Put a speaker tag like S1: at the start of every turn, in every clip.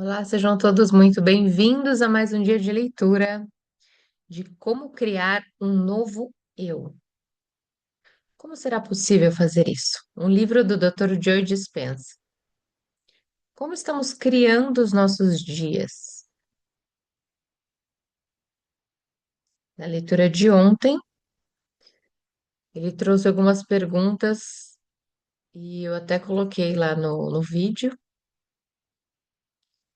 S1: Olá, sejam todos muito bem-vindos a mais um dia de leitura de como criar um novo eu. Como será possível fazer isso? Um livro do Dr. Joe Dispenza. Como estamos criando os nossos dias? Na leitura de ontem, ele trouxe algumas perguntas e eu até coloquei lá no vídeo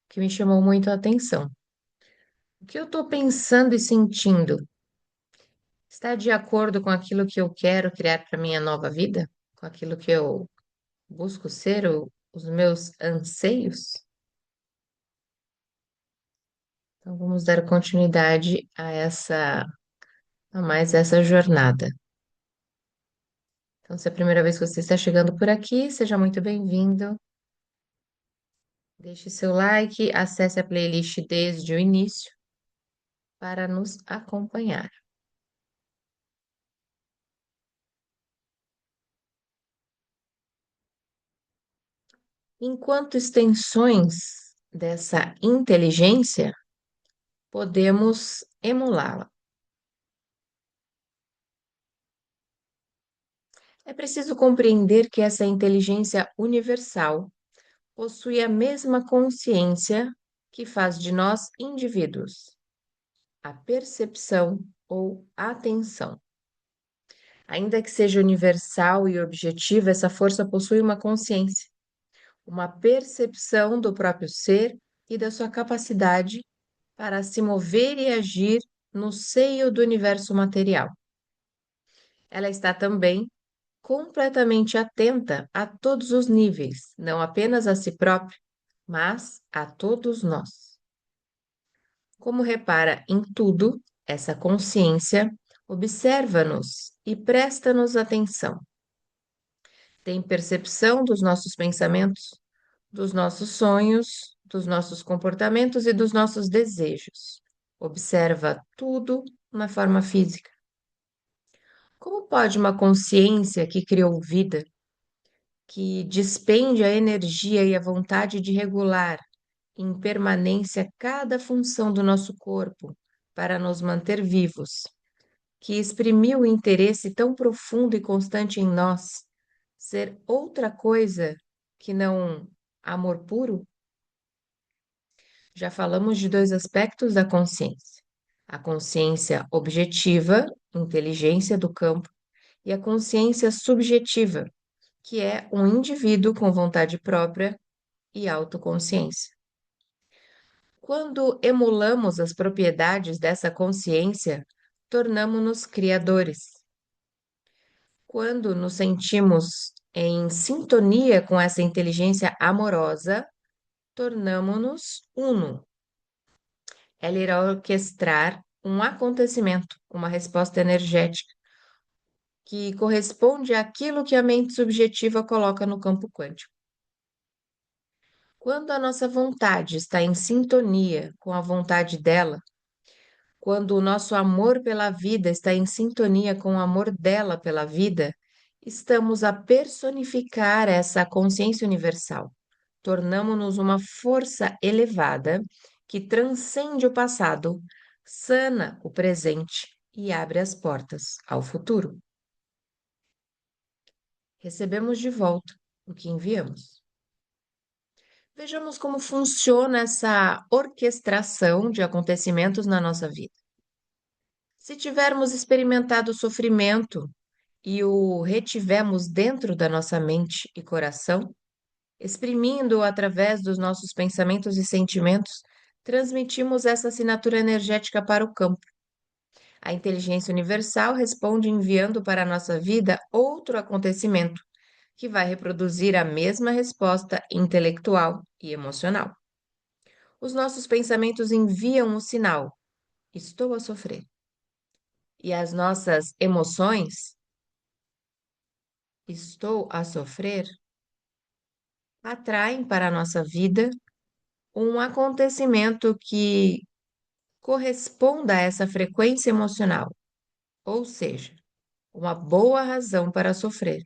S1: que me chamou muito a atenção. O que eu estou pensando e sentindo está de acordo com aquilo que eu quero criar para minha nova vida? Com aquilo que eu busco ser os meus anseios? Então vamos dar continuidade a mais essa jornada. Então, se é a primeira vez que você está chegando por aqui, seja muito bem-vindo. Deixe seu like, acesse a playlist desde o início para nos acompanhar. Enquanto extensões dessa inteligência, podemos emulá-la. É preciso compreender que essa inteligência universal possui a mesma consciência que faz de nós indivíduos, a percepção ou atenção. Ainda que seja universal e objetiva, essa força possui uma consciência, uma percepção do próprio ser e da sua capacidade para se mover e agir no seio do universo material. Ela está também completamente atenta a todos os níveis, não apenas a si própria, mas a todos nós. Como repara em tudo, essa consciência observa-nos e presta-nos atenção. Tem percepção dos nossos pensamentos, dos nossos sonhos, dos nossos comportamentos e dos nossos desejos. Observa tudo na forma física. Como pode uma consciência que criou vida, que despende a energia e a vontade de regular em permanência cada função do nosso corpo para nos manter vivos, que exprimiu o interesse tão profundo e constante em nós, ser outra coisa que não amor puro? Já falamos de dois aspectos da consciência: a consciência objetiva, inteligência do campo, e a consciência subjetiva, que é um indivíduo com vontade própria e autoconsciência. Quando emulamos as propriedades dessa consciência, tornamo-nos criadores. Quando nos sentimos em sintonia com essa inteligência amorosa, tornamo-nos uno. Ela irá orquestrar um acontecimento, uma resposta energética, que corresponde àquilo que a mente subjetiva coloca no campo quântico. Quando a nossa vontade está em sintonia com a vontade dela, quando o nosso amor pela vida está em sintonia com o amor dela pela vida, estamos a personificar essa consciência universal. Tornamo-nos uma força elevada que transcende o passado, sana o presente e abre as portas ao futuro. Recebemos de volta o que enviamos. Vejamos como funciona essa orquestração de acontecimentos na nossa vida. Se tivermos experimentado sofrimento e o retivemos dentro da nossa mente e coração, exprimindo-o através dos nossos pensamentos e sentimentos, transmitimos essa assinatura energética para o campo. A inteligência universal responde enviando para a nossa vida outro acontecimento, que vai reproduzir a mesma resposta intelectual e emocional. Os nossos pensamentos enviam o sinal: estou a sofrer. E as nossas emoções, estou a sofrer, atraem para a nossa vida um acontecimento que corresponda a essa frequência emocional, ou seja, uma boa razão para sofrer.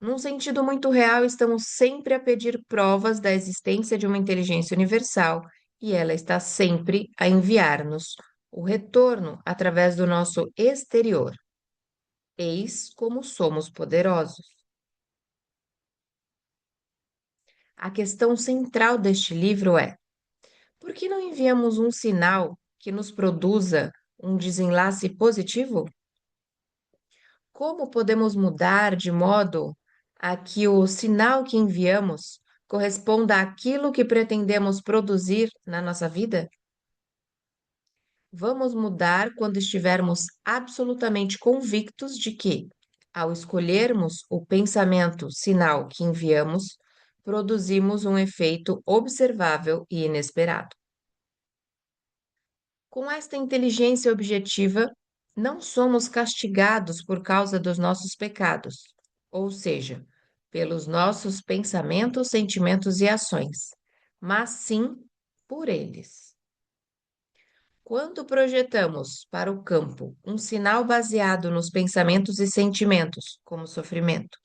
S1: Num sentido muito real, estamos sempre a pedir provas da existência de uma inteligência universal e ela está sempre a enviar-nos o retorno através do nosso exterior. Eis como somos poderosos. A questão central deste livro é: por que não enviamos um sinal que nos produza um desenlace positivo? Como podemos mudar de modo a que o sinal que enviamos corresponda àquilo que pretendemos produzir na nossa vida? Vamos mudar quando estivermos absolutamente convictos de que, ao escolhermos o pensamento sinal que enviamos, produzimos um efeito observável e inesperado. Com esta inteligência objetiva, não somos castigados por causa dos nossos pecados, ou seja, pelos nossos pensamentos, sentimentos e ações, mas sim por eles. Quando projetamos para o campo um sinal baseado nos pensamentos e sentimentos, como sofrimento,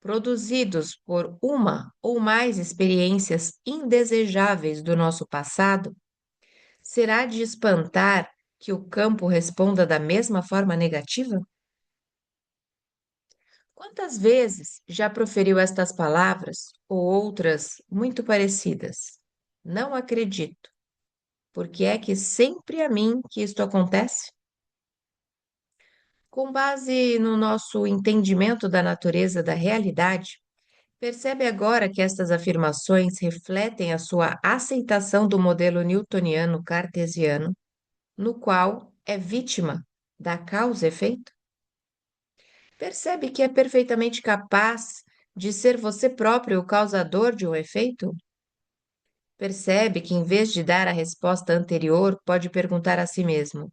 S1: produzidos por uma ou mais experiências indesejáveis do nosso passado, será de espantar que o campo responda da mesma forma negativa? Quantas vezes já proferiu estas palavras ou outras muito parecidas? Não acredito. Porque é que sempre a mim que isto acontece? Com base no nosso entendimento da natureza da realidade, percebe agora que estas afirmações refletem a sua aceitação do modelo newtoniano cartesiano, no qual é vítima da causa e efeito? Percebe que é perfeitamente capaz de ser você próprio o causador de um efeito? Percebe que, em vez de dar a resposta anterior, pode perguntar a si mesmo: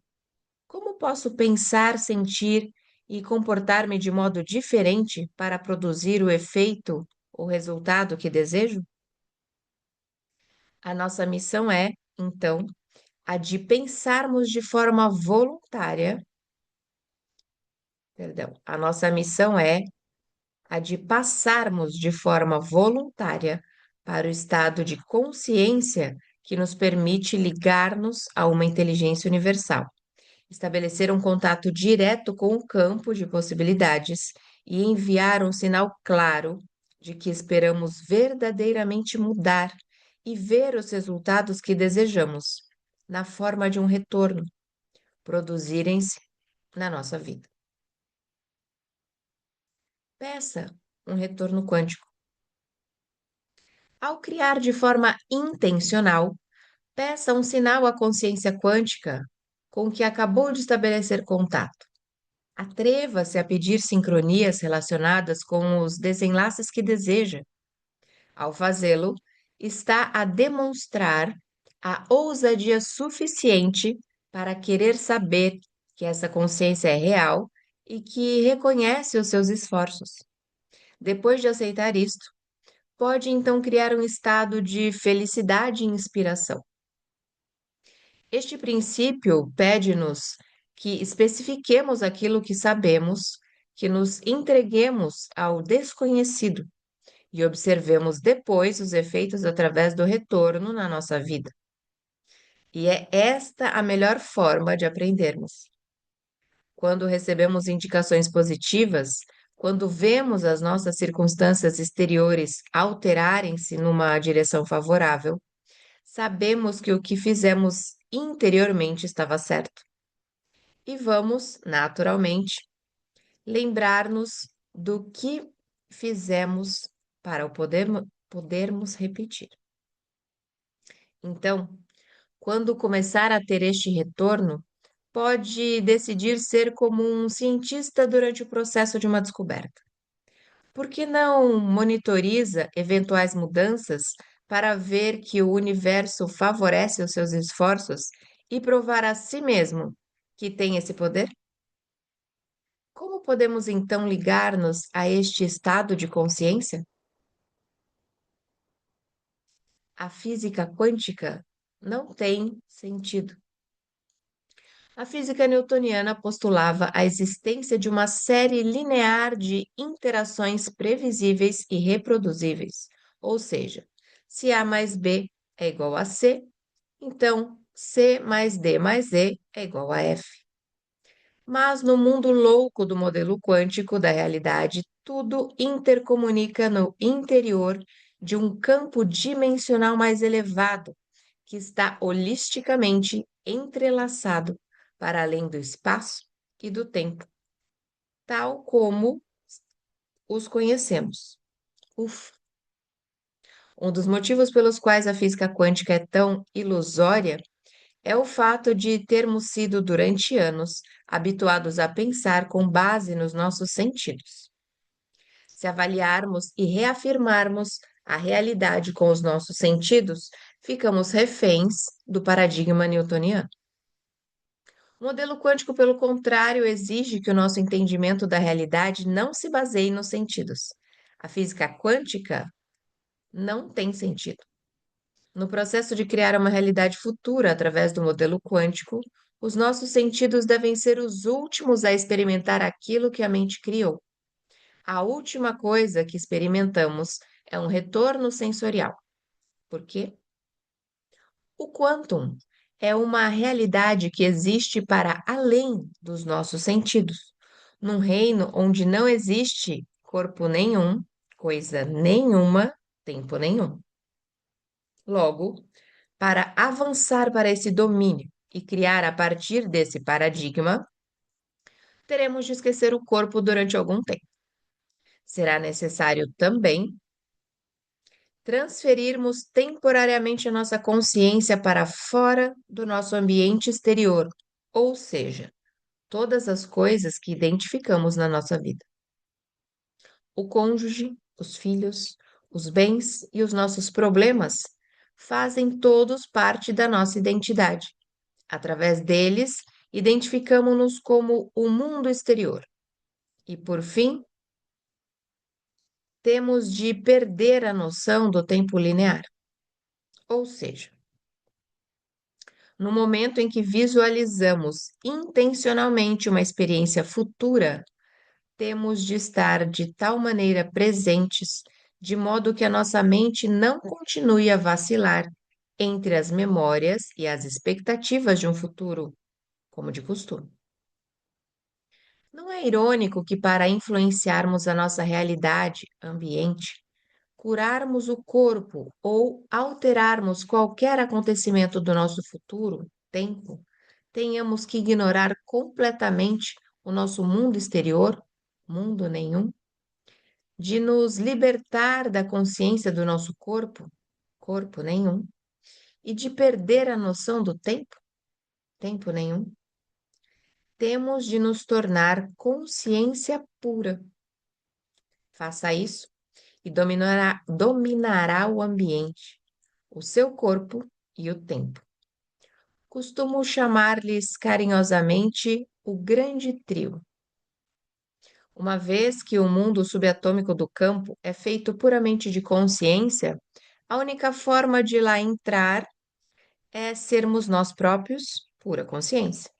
S1: como posso pensar, sentir e comportar-me de modo diferente para produzir o efeito ou resultado que desejo? A nossa missão é, então, a de pensarmos de forma voluntária, perdão, a nossa missão é a de passarmos de forma voluntária para o estado de consciência que nos permite ligar-nos a uma inteligência universal, estabelecer um contato direto com o campo de possibilidades e enviar um sinal claro de que esperamos verdadeiramente mudar e ver os resultados que desejamos, na forma de um retorno, produzirem-se na nossa vida. Peça um retorno quântico. Ao criar de forma intencional, peça um sinal à consciência quântica com que acabou de estabelecer contato. Atreva-se a pedir sincronias relacionadas com os desenlaces que deseja. Ao fazê-lo, está a demonstrar a ousadia suficiente para querer saber que essa consciência é real e que reconhece os seus esforços. Depois de aceitar isto, pode então criar um estado de felicidade e inspiração. Este princípio pede-nos que especifiquemos aquilo que sabemos, que nos entreguemos ao desconhecido e observemos depois os efeitos através do retorno na nossa vida. E é esta a melhor forma de aprendermos. Quando recebemos indicações positivas, quando vemos as nossas circunstâncias exteriores alterarem-se numa direção favorável, sabemos que o que fizemos interiormente estava certo. E vamos, naturalmente, lembrar-nos do que fizemos para podermos repetir. Então, quando começar a ter este retorno, pode decidir ser como um cientista durante o processo de uma descoberta. Por que não monitoriza eventuais mudanças para ver que o universo favorece os seus esforços e provar a si mesmo que tem esse poder? Como podemos então ligar-nos a este estado de consciência? A física quântica não tem sentido. A física newtoniana postulava a existência de uma série linear de interações previsíveis e reproduzíveis, ou seja, se A mais B é igual a C, então C mais D mais E é igual a F. Mas no mundo louco do modelo quântico da realidade, tudo intercomunica no interior de um campo dimensional mais elevado, que está holisticamente entrelaçado para além do espaço e do tempo, tal como os conhecemos. Uf. Um dos motivos pelos quais a física quântica é tão ilusória é o fato de termos sido, durante anos, habituados a pensar com base nos nossos sentidos. Se avaliarmos e reafirmarmos a realidade com os nossos sentidos, ficamos reféns do paradigma newtoniano. O modelo quântico, pelo contrário, exige que o nosso entendimento da realidade não se baseie nos sentidos. A física quântica não tem sentido. No processo de criar uma realidade futura através do modelo quântico, os nossos sentidos devem ser os últimos a experimentar aquilo que a mente criou. A última coisa que experimentamos é um retorno sensorial. Por quê? O quantum é uma realidade que existe para além dos nossos sentidos, num reino onde não existe corpo nenhum, coisa nenhuma, tempo nenhum. Logo, para avançar para esse domínio e criar a partir desse paradigma, teremos de esquecer o corpo durante algum tempo. Será necessário também transferirmos temporariamente a nossa consciência para fora do nosso ambiente exterior, ou seja, todas as coisas que identificamos na nossa vida. O cônjuge, os filhos, os bens e os nossos problemas fazem todos parte da nossa identidade. Através deles, identificamos-nos como o mundo exterior. E, por fim, temos de perder a noção do tempo linear. Ou seja, no momento em que visualizamos intencionalmente uma experiência futura, temos de estar de tal maneira presentes, de modo que a nossa mente não continue a vacilar entre as memórias e as expectativas de um futuro, como de costume. Não é irônico que, para influenciarmos a nossa realidade, ambiente, curarmos o corpo ou alterarmos qualquer acontecimento do nosso futuro, tempo, tenhamos que ignorar completamente o nosso mundo exterior, mundo nenhum, de nos libertar da consciência do nosso corpo, corpo nenhum, e de perder a noção do tempo, tempo nenhum. Temos de nos tornar consciência pura. Faça isso e dominará o ambiente, o seu corpo e o tempo. Costumo chamar-lhes carinhosamente o grande trio. Uma vez que o mundo subatômico do campo é feito puramente de consciência, a única forma de lá entrar é sermos nós próprios, pura consciência.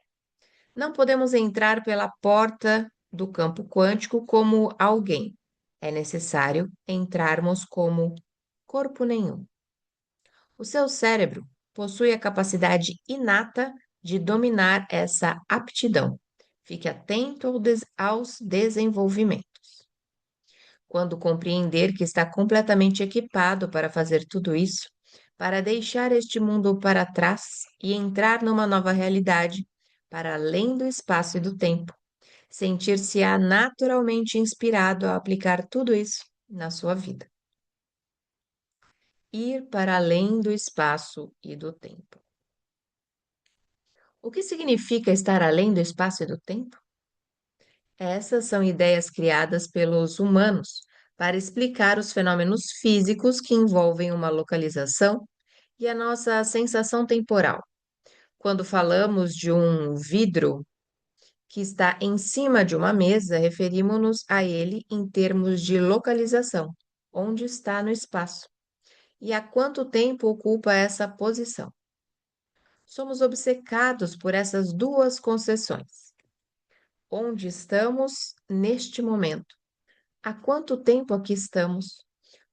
S1: Não podemos entrar pela porta do campo quântico como alguém. É necessário entrarmos como corpo nenhum. O seu cérebro possui a capacidade inata de dominar essa aptidão. Fique atento aos desenvolvimentos. Quando compreender que está completamente equipado para fazer tudo isso, para deixar este mundo para trás e entrar numa nova realidade, para além do espaço e do tempo, sentir-se-á naturalmente inspirado a aplicar tudo isso na sua vida. Ir para além do espaço e do tempo. O que significa estar além do espaço e do tempo? Essas são ideias criadas pelos humanos para explicar os fenômenos físicos que envolvem uma localização e a nossa sensação temporal. Quando falamos de um vidro que está em cima de uma mesa, referimos-nos a ele em termos de localização, onde está no espaço, e há quanto tempo ocupa essa posição. Somos obcecados por essas duas concessões. Onde estamos neste momento? Há quanto tempo aqui estamos?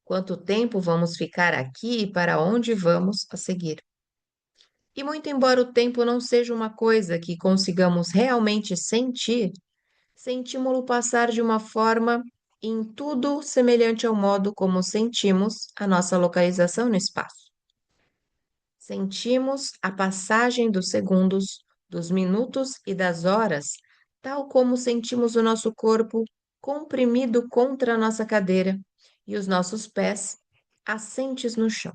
S1: Quanto tempo vamos ficar aqui e para onde vamos a seguir? E muito embora o tempo não seja uma coisa que consigamos realmente sentir, sentimos-lo passar de uma forma em tudo semelhante ao modo como sentimos a nossa localização no espaço. Sentimos a passagem dos segundos, dos minutos e das horas, tal como sentimos o nosso corpo comprimido contra a nossa cadeira e os nossos pés assentes no chão.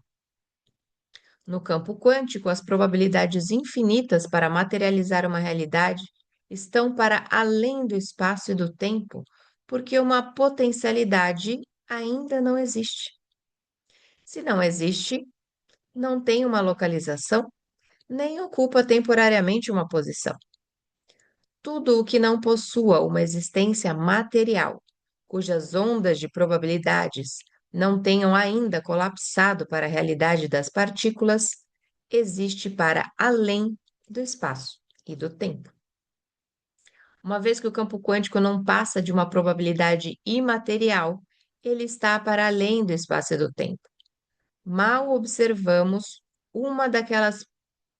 S1: No campo quântico, as probabilidades infinitas para materializar uma realidade estão para além do espaço e do tempo, porque uma potencialidade ainda não existe. Se não existe, não tem uma localização, nem ocupa temporariamente uma posição. Tudo o que não possua uma existência material, cujas ondas de probabilidades não tenham ainda colapsado para a realidade das partículas, existe para além do espaço e do tempo. Uma vez que o campo quântico não passa de uma probabilidade imaterial, ele está para além do espaço e do tempo. Mal observamos uma daquelas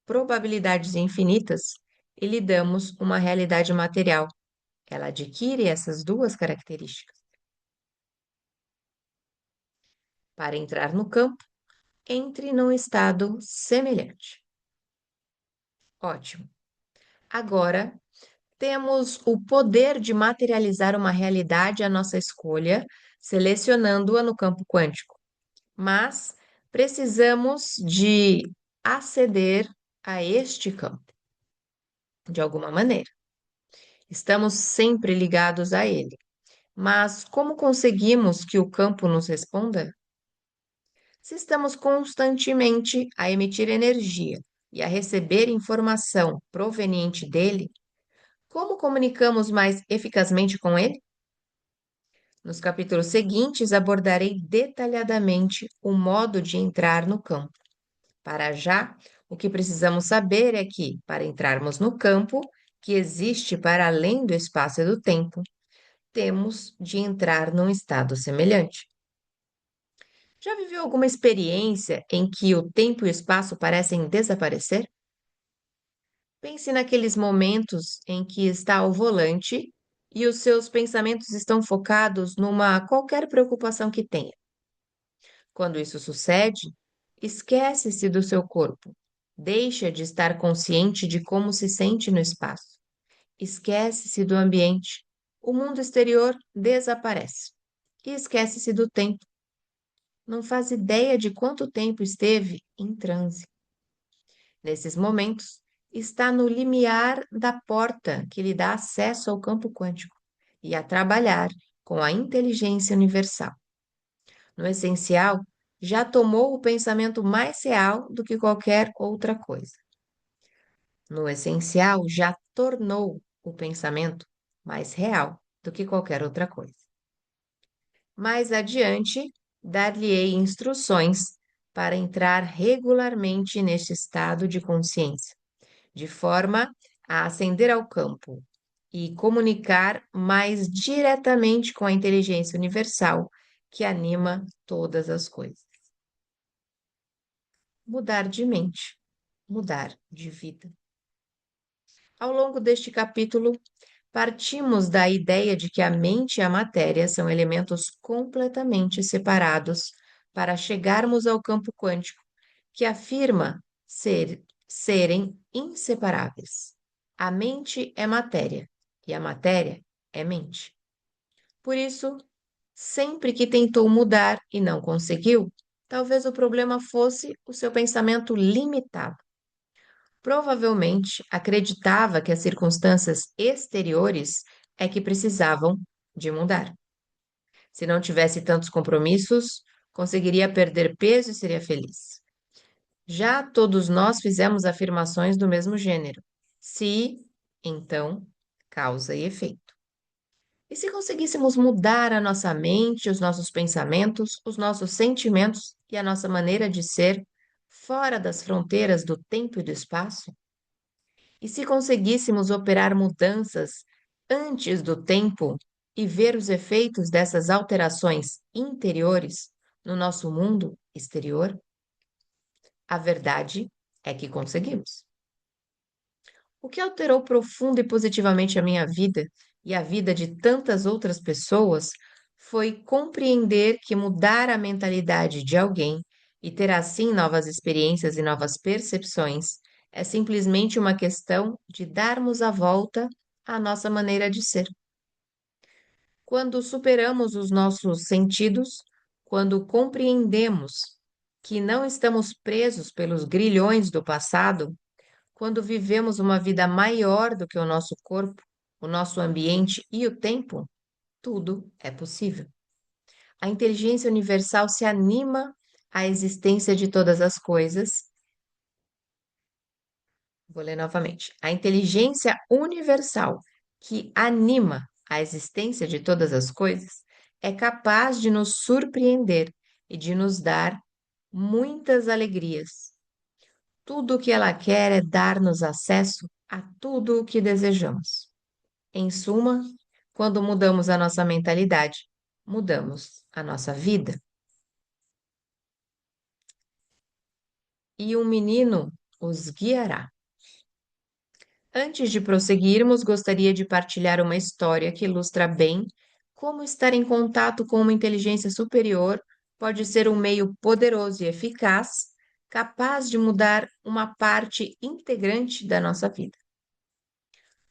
S1: probabilidades infinitas e lhe damos uma realidade material. Ela adquire essas duas características. Para entrar no campo, entre num estado semelhante. Ótimo. Agora, temos o poder de materializar uma realidade à nossa escolha, selecionando-a no campo quântico. Mas precisamos de aceder a este campo, de alguma maneira. Estamos sempre ligados a ele. Mas como conseguimos que o campo nos responda? Se estamos constantemente a emitir energia e a receber informação proveniente dele, como comunicamos mais eficazmente com ele? Nos capítulos seguintes abordarei detalhadamente o modo de entrar no campo. Para já, o que precisamos saber é que, para entrarmos no campo, que existe para além do espaço e do tempo, temos de entrar num estado semelhante. Já viveu alguma experiência em que o tempo e o espaço parecem desaparecer? Pense naqueles momentos em que está ao volante e os seus pensamentos estão focados numa qualquer preocupação que tenha. Quando isso sucede, esquece-se do seu corpo, deixa de estar consciente de como se sente no espaço, esquece-se do ambiente, o mundo exterior desaparece e esquece-se do tempo. Não faz ideia de quanto tempo esteve em transe. Nesses momentos, está no limiar da porta que lhe dá acesso ao campo quântico e a trabalhar com a inteligência universal. No essencial, já tomou o pensamento mais real do que qualquer outra coisa. No essencial, já tornou o pensamento mais real do que qualquer outra coisa. Mais adiante, dar-lhe-ei instruções para entrar regularmente neste estado de consciência, de forma a ascender ao campo e comunicar mais diretamente com a inteligência universal que anima todas as coisas. Mudar de mente, mudar de vida. Ao longo deste capítulo, partimos da ideia de que a mente e a matéria são elementos completamente separados para chegarmos ao campo quântico, que afirma serem inseparáveis. A mente é matéria e a matéria é mente. Por isso, sempre que tentou mudar e não conseguiu, talvez o problema fosse o seu pensamento limitado. Provavelmente acreditava que as circunstâncias exteriores é que precisavam de mudar. Se não tivesse tantos compromissos, conseguiria perder peso e seria feliz. Já todos nós fizemos afirmações do mesmo gênero. Se, então, causa e efeito. E se conseguíssemos mudar a nossa mente, os nossos pensamentos, os nossos sentimentos e a nossa maneira de ser, fora das fronteiras do tempo e do espaço? E se conseguíssemos operar mudanças antes do tempo e ver os efeitos dessas alterações interiores no nosso mundo exterior? A verdade é que conseguimos. O que alterou profunda e positivamente a minha vida e a vida de tantas outras pessoas foi compreender que mudar a mentalidade de alguém e ter assim novas experiências e novas percepções é simplesmente uma questão de darmos a volta à nossa maneira de ser. Quando superamos os nossos sentidos, quando compreendemos que não estamos presos pelos grilhões do passado, quando vivemos uma vida maior do que o nosso corpo, o nosso ambiente e o tempo, tudo é possível. A inteligência universal se anima à existência de todas as coisas. Vou ler novamente. A inteligência universal que anima a existência de todas as coisas é capaz de nos surpreender e de nos dar muitas alegrias. Tudo o que ela quer é dar-nos acesso a tudo o que desejamos. Em suma, quando mudamos a nossa mentalidade, mudamos a nossa vida. E um menino os guiará. Antes de prosseguirmos, gostaria de partilhar uma história que ilustra bem como estar em contato com uma inteligência superior pode ser um meio poderoso e eficaz, capaz de mudar uma parte integrante da nossa vida.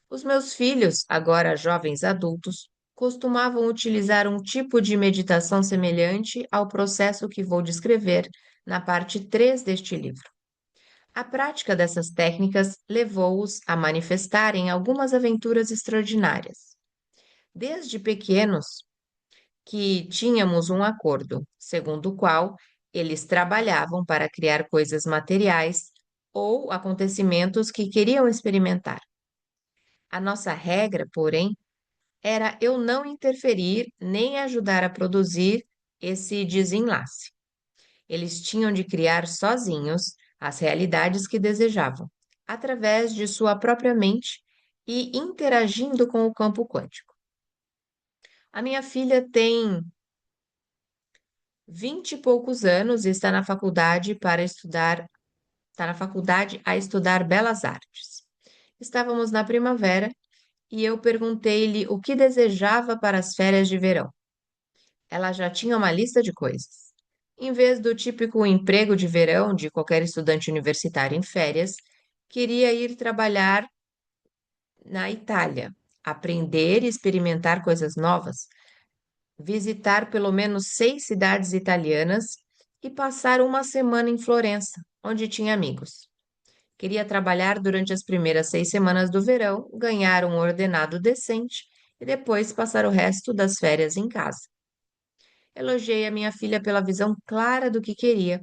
S1: Os meus filhos, agora jovens adultos, costumavam utilizar um tipo de meditação semelhante ao processo que vou descrever na parte 3 deste livro. A prática dessas técnicas levou-os a manifestarem algumas aventuras extraordinárias. Desde pequenos, que tínhamos um acordo, segundo o qual eles trabalhavam para criar coisas materiais ou acontecimentos que queriam experimentar. A nossa regra, porém, era eu não interferir nem ajudar a produzir esse desenlace. Eles tinham de criar sozinhos as realidades que desejavam, através de sua própria mente e interagindo com o campo quântico. A minha filha tem 20 e poucos anos e está na faculdade está na faculdade a estudar belas artes. Estávamos na primavera e eu perguntei-lhe o que desejava para as férias de verão. Ela já tinha uma lista de coisas. Em vez do típico emprego de verão de qualquer estudante universitário em férias, queria ir trabalhar na Itália, aprender e experimentar coisas novas, visitar pelo menos 6 cidades italianas e passar uma semana em Florença, onde tinha amigos. Queria trabalhar durante as primeiras 6 semanas do verão, ganhar um ordenado decente e depois passar o resto das férias em casa. Elogiei a minha filha pela visão clara do que queria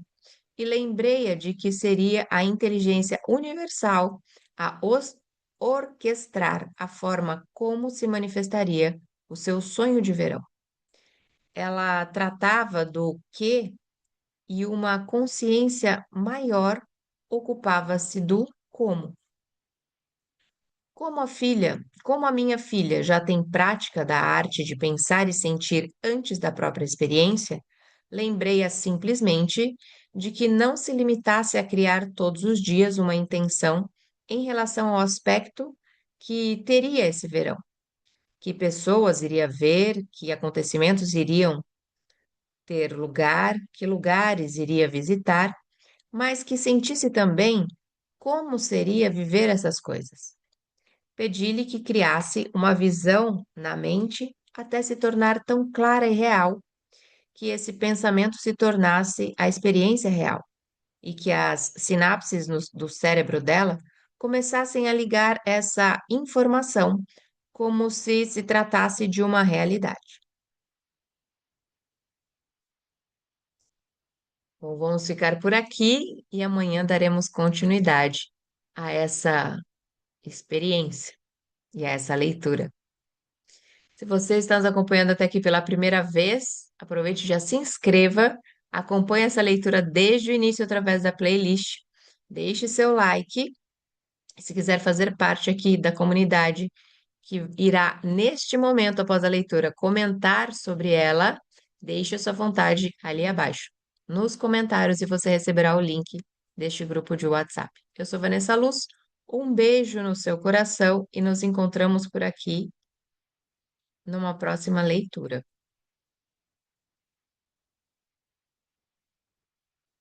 S1: e lembrei-a de que seria a inteligência universal a orquestrar a forma como se manifestaria o seu sonho de verão. Ela tratava do que e uma consciência maior ocupava-se do como. Como a minha filha já tem prática da arte de pensar e sentir antes da própria experiência, lembrei-a simplesmente de que não se limitasse a criar todos os dias uma intenção em relação ao aspecto que teria esse verão, que pessoas iria ver, que acontecimentos iriam ter lugar, que lugares iria visitar, mas que sentisse também como seria viver essas coisas. Pedi-lhe que criasse uma visão na mente até se tornar tão clara e real que esse pensamento se tornasse a experiência real e que as sinapses do cérebro dela começassem a ligar essa informação como se tratasse de uma realidade. Bom, vamos ficar por aqui e amanhã daremos continuidade a essa experiência e a essa leitura. Se você está nos acompanhando até aqui pela primeira vez, aproveite e já se inscreva Acompanhe essa leitura desde o início através da playlist. Deixe seu like. Se quiser fazer parte aqui da comunidade que irá, neste momento, após a leitura, comentar sobre ela, deixe a sua vontade ali abaixo, nos comentários, e você receberá o link deste grupo de WhatsApp. Eu sou Vanessa Luz, um beijo no seu coração e nos encontramos por aqui numa próxima leitura.